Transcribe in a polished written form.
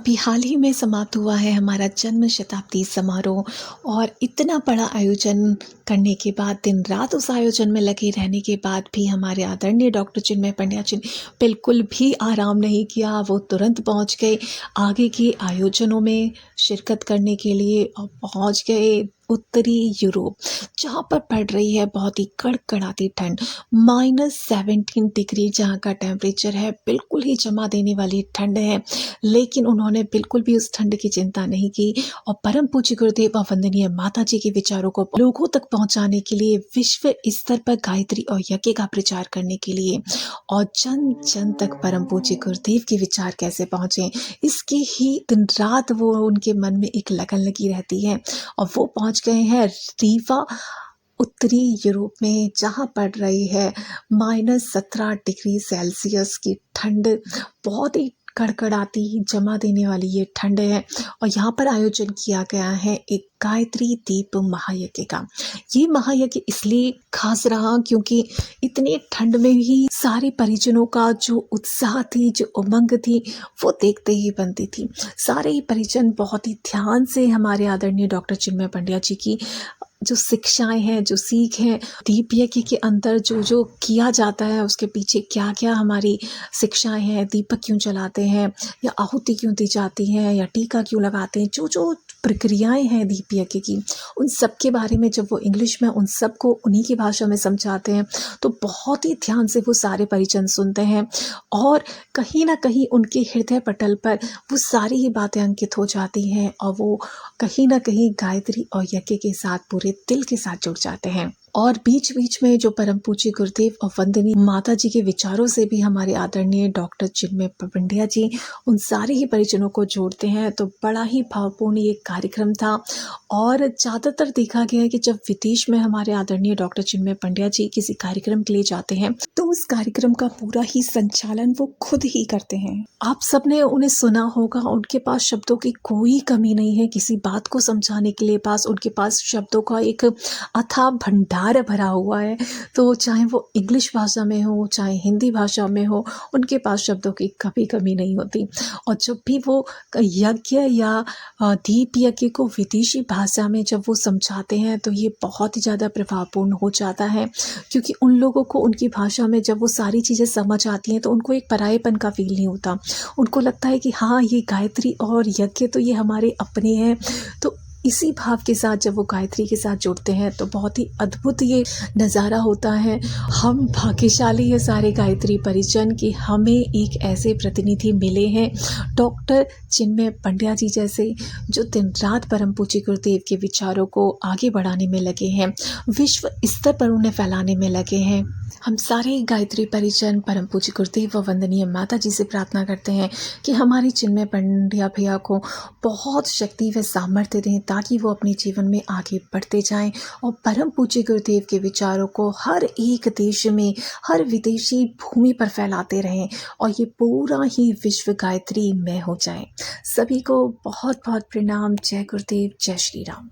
अभी हाल ही में समाप्त हुआ है हमारा जन्म शताब्दी समारोह और इतना बड़ा आयोजन करने के बाद दिन रात उस आयोजन में लगे रहने के बाद भी हमारे आदरणीय डॉक्टर चिन्मय पंड्या जी ने बिल्कुल भी आराम नहीं किया। वो तुरंत पहुंच गए आगे के आयोजनों में शिरकत करने के लिए और पहुंच गए उत्तरी यूरोप, जहाँ पर पड़ रही है बहुत ही कड़कड़ाती ठंड। -17 डिग्री जहाँ का टेम्परेचर है, बिल्कुल ही जमा देने वाली ठंड है। लेकिन उन्होंने बिल्कुल भी उस ठंड की चिंता नहीं की और परम पूज्य गुरुदेव और वंदनीय माता जी के विचारों को लोगों तक पहुंचाने के लिए, विश्व स्तर पर गायत्री और यज्ञ का प्रचार करने के लिए और जन जन तक परम पूज्य गुरुदेव के विचार कैसे पहुंचे, इसकी ही दिन रात वो उनके मन में एक लगन लगी रहती है। और वो पहुंच गए हैं रीवा, उत्तरी यूरोप में, जहाँ पड़ रही है -17 डिग्री सेल्सियस की ठंड। बहुत ही कड़कड़ाती जमा देने वाली ये ठंड है और यहाँ पर आयोजन किया गया है एक गायत्री दीप महायज्ञ का। ये महायज्ञ इसलिए खास रहा क्योंकि इतनी ठंड में भी सारे परिजनों का जो उत्साह थी, जो उमंग थी, वो देखते ही बनती थी। सारे ही परिजन बहुत ही ध्यान से हमारे आदरणीय डॉक्टर चिन्मय पंड्या जी की जो शिक्षाएं हैं, जो सीख है, दीप यज्ञ के अंदर जो जो किया जाता है, उसके पीछे क्या क्या हमारी शिक्षाएं हैं, दीपक क्यों जलाते हैं या आहुति क्यों दी जाती है या टीका क्यों लगाते हैं, जो जो प्रक्रियाएं हैं दीप यज्ञ की, उन सब के बारे में जब वो इंग्लिश में उन सब को उन्हीं की भाषा में समझाते हैं तो बहुत ही ध्यान से वो सारे परिजन सुनते हैं और कहीं ना कहीं उनके हृदय पटल पर वो सारी ही बातें अंकित हो जाती हैं और वो कहीं ना कहीं गायत्री और यज्ञ के साथ पूरे दिल के साथ जुड़ जाते हैं। और बीच बीच में जो परम पूज्य गुरुदेव और वंदनीय माता जी के विचारों से भी हमारे आदरणीय डॉक्टर चिन्मय पंड्या जी उन सारे ही परिजनों को जोड़ते हैं। तो बड़ा ही भावपूर्ण ये कार्यक्रम था और ज़्यादातर देखा गया है कि जब विदेश में हमारे आदरणीय डॉक्टर चिन्मय पंड्या जी किसी कार्यक्रम के लिए जाते हैं तो उस कार्यक्रम का पूरा ही संचालन वो खुद ही करते हैं। आप सबने उन्हें सुना होगा, उनके पास शब्दों की कोई कमी नहीं है किसी बात को समझाने के लिए। उनके पास शब्दों का एक अथाह भंडार भरा हुआ है। तो चाहे वो इंग्लिश भाषा में हो, चाहे हिंदी भाषा में हो, उनके पास शब्दों की कभी कमी नहीं होती। और जब भी वो यज्ञ या दीप यज्ञ को विदेशी भाषा में जब वो समझाते हैं तो ये बहुत ही ज़्यादा प्रभावपूर्ण हो जाता है, क्योंकि उन लोगों को उनकी भाषा में जब वो सारी चीज़ें समझ आती हैं तो उनको एक परायेपन का फील नहीं होता। उनको लगता है कि हाँ, ये गायत्री और यज्ञ तो ये हमारे अपने हैं। तो इसी भाव के साथ जब वो गायत्री के साथ जुड़ते हैं तो बहुत ही अद्भुत ये नज़ारा होता है। हम भाग्यशाली है सारे गायत्री परिजन कि हमें एक ऐसे प्रतिनिधि मिले हैं, डॉक्टर चिन्मय पंड्या जी जैसे, जो दिन रात परम पूज्य गुरुदेव के विचारों को आगे बढ़ाने में लगे हैं, विश्व स्तर पर उन्हें फैलाने में लगे हैं। हम सारे गायत्री परिजन परम पूज्य गुरुदेव व वंदनीय माता जी से प्रार्थना करते हैं कि हमारे चिन्मय पंड्या भैया को बहुत शक्ति व सामर्थ्य दें ताकि वो अपने जीवन में आगे बढ़ते जाएं और परम पूज्य गुरुदेव के विचारों को हर एक देश में, हर विदेशी भूमि पर फैलाते रहें और ये पूरा ही विश्व गायत्री में हो जाए। सभी को बहुत बहुत प्रणाम। जय गुरुदेव, जय श्री राम।